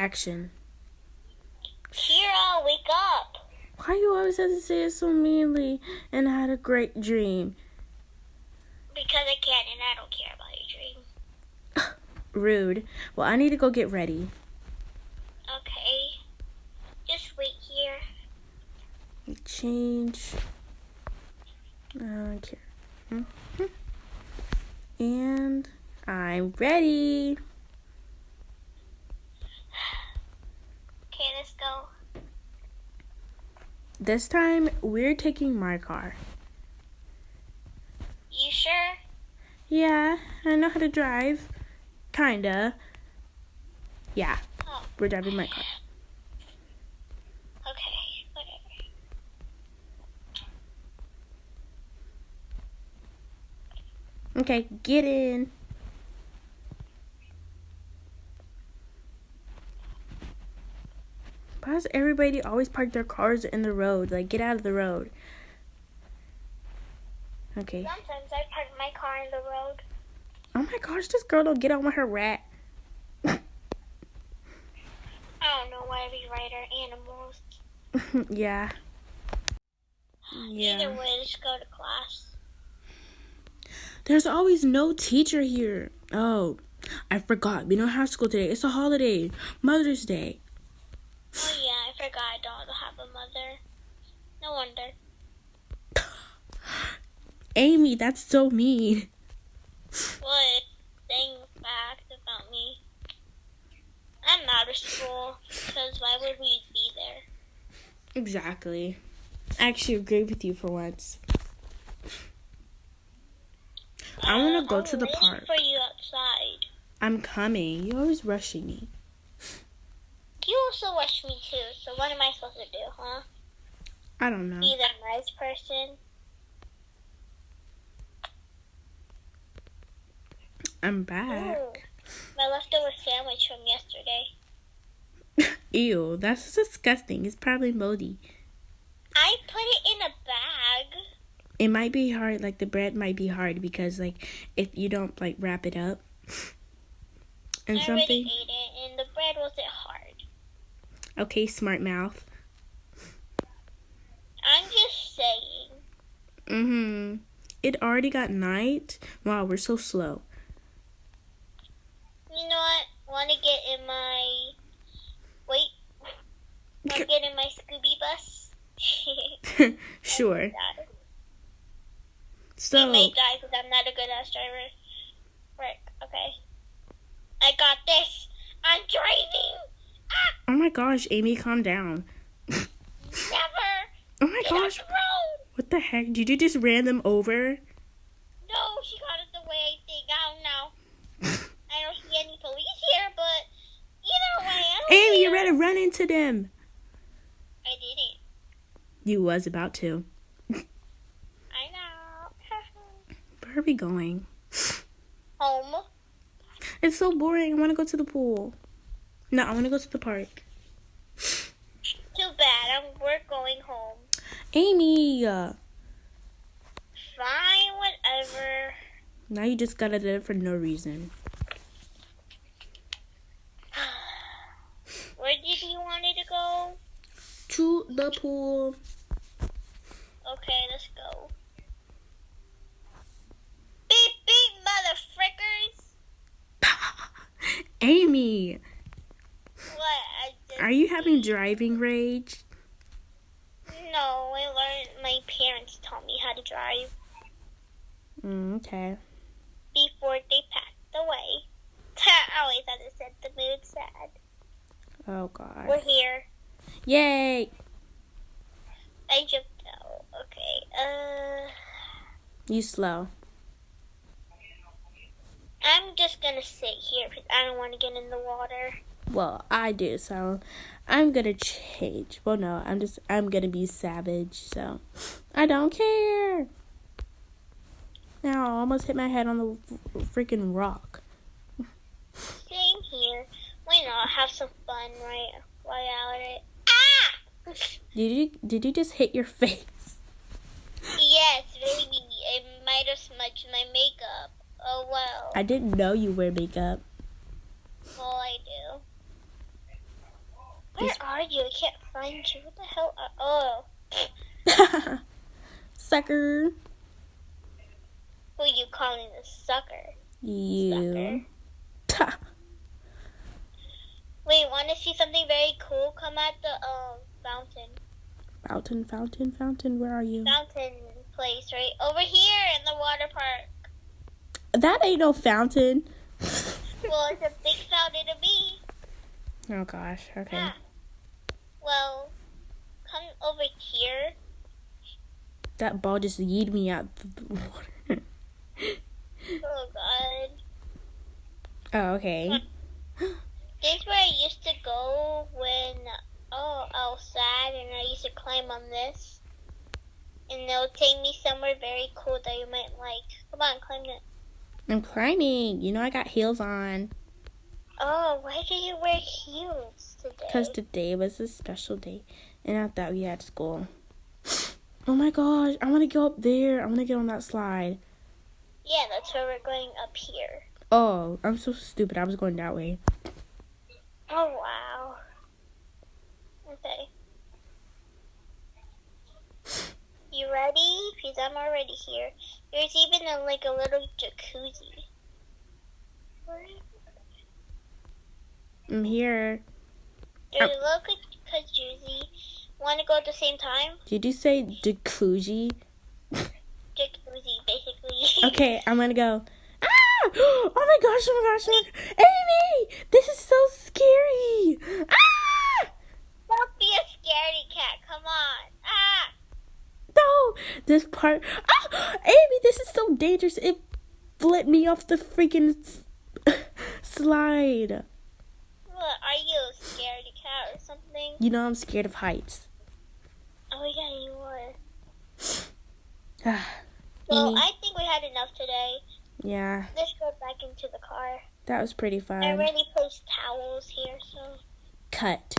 action. Kira, wake up. Why you always have to say it so meanly? And I had a great dream. Because I can, and I don't care about your dream. Rude. Well, I need to go get ready. Okay. Just wait here. Change. I don't care. Mm-hmm. And I'm ready. Okay, let's go. This time, we're taking my car. You sure? Yeah, I know how to drive. Kinda. Yeah, we're driving my car. Okay, whatever. Okay, get in. Why does everybody always park their cars in the road? Like, get out of the road. Okay. Sometimes I park my car in the road. Oh my gosh, this girl don't get on with her rat. I don't know why we ride our animals. Yeah. Either way, let's go to class. There's always no teacher here. Oh, I forgot. We don't have school today. It's a holiday. Mother's Day. Oh yeah, I forgot I don't have a mother. No wonder. Amy, that's so mean. What? Saying facts about me. I'm out of school, because why would we be there? Exactly. I actually agree with you for once. I want to go to the park. I'm waiting for you outside. I'm coming. You're always rushing me. You also rush me too, so what am I supposed to do, huh? I don't know. Be the nice person? I'm back. Ooh, my leftover sandwich from yesterday. Ew, that's disgusting. It's probably moldy. I put it in a bag. It might be hard, like the bread might be hard because like if you don't like wrap it up and I already ate it and the bread wasn't hard. Okay, smart mouth. I'm just saying. It already got night. Wow, we're so slow. You know what? Want to get in my... Wait. Want to get in my Scooby bus? Sure. So... I may die because I'm not a good ass driver. Frick. Okay. I got this. I'm driving. Ah! Oh my gosh, Amy, calm down. Never. Oh my gosh. What the heck? Did you just ran them over? No, she got it the way I think. I don't know. I don't see any police here, but either way, I don't Amy, you better run into them. I didn't. You was about to. I know. Where are we going? Home. It's so boring. I want to go to the pool. No, I want to go to the park. Too bad. We're going home. Amy. Fine, whatever. Now you just got it for no reason. Where did you want it to go? To the pool. Okay, let's go. Beep, beep, mother frickers. Amy. What? Are you having driving rage? No, I learned. My parents taught me how to drive. Okay. Before they passed away. I always had to set the mood sad. Oh, God. We're here. Yay. I jumped out. Okay. You slow. I'm just gonna sit here because I don't want to get in the water. Well, I do, so I'm gonna change. Well, no, I'm gonna be savage, so I don't care. Now I almost hit my head on the freaking rock. Same here. Why not have some fun right out it? Ah! Did you just hit your face? Yes, baby. It might have smudged my makeup. Oh well. I didn't know you wear makeup. Well, I do. you? I can't find you. What the hell? Oh. Sucker. Who you calling a sucker? You. Sucker. Wait, want to see something very cool? Come at the fountain. Fountain. Where are you? Fountain place, right? Over here in the water park. That ain't no fountain. Well, it's a big fountain to me. Oh, gosh. Okay. Ah. Well, come over here. That ball just yeeted me out the water. Oh, God. Oh, okay. This is where I used to go when, I was sad and I used to climb on this. And it'll take me somewhere very cool that you might like. Come on, climb it. I'm climbing. You know I got heels on. Oh, why do you wear heels today? Because today was a special day. And I thought we had school. Oh my gosh. I want to go up there. I want to get on that slide. Yeah, that's where we're going up here. Oh, I'm so stupid. I was going that way. Oh, wow. Okay. You ready? Because I'm already here. There's even a little jacuzzi. I'm here. There's a little jacuzzi. Want to go at the same time? Did you say jacuzzi? Jacuzzi, basically. Okay, I'm going to go. Ah! Oh my gosh. Amy! This is so scary. Ah! Don't be a scaredy cat. Come on. Ah! No! This part. Ah! Amy, this is so dangerous. It flipped me off the freaking slide. What, are you a scaredy cat or something? You know I'm scared of heights. Oh, yeah, you are. Ah, Well, Amy. I think we had enough today. Yeah, Let's go back into the car. that was pretty I fun. already placed towels here, so. Cut.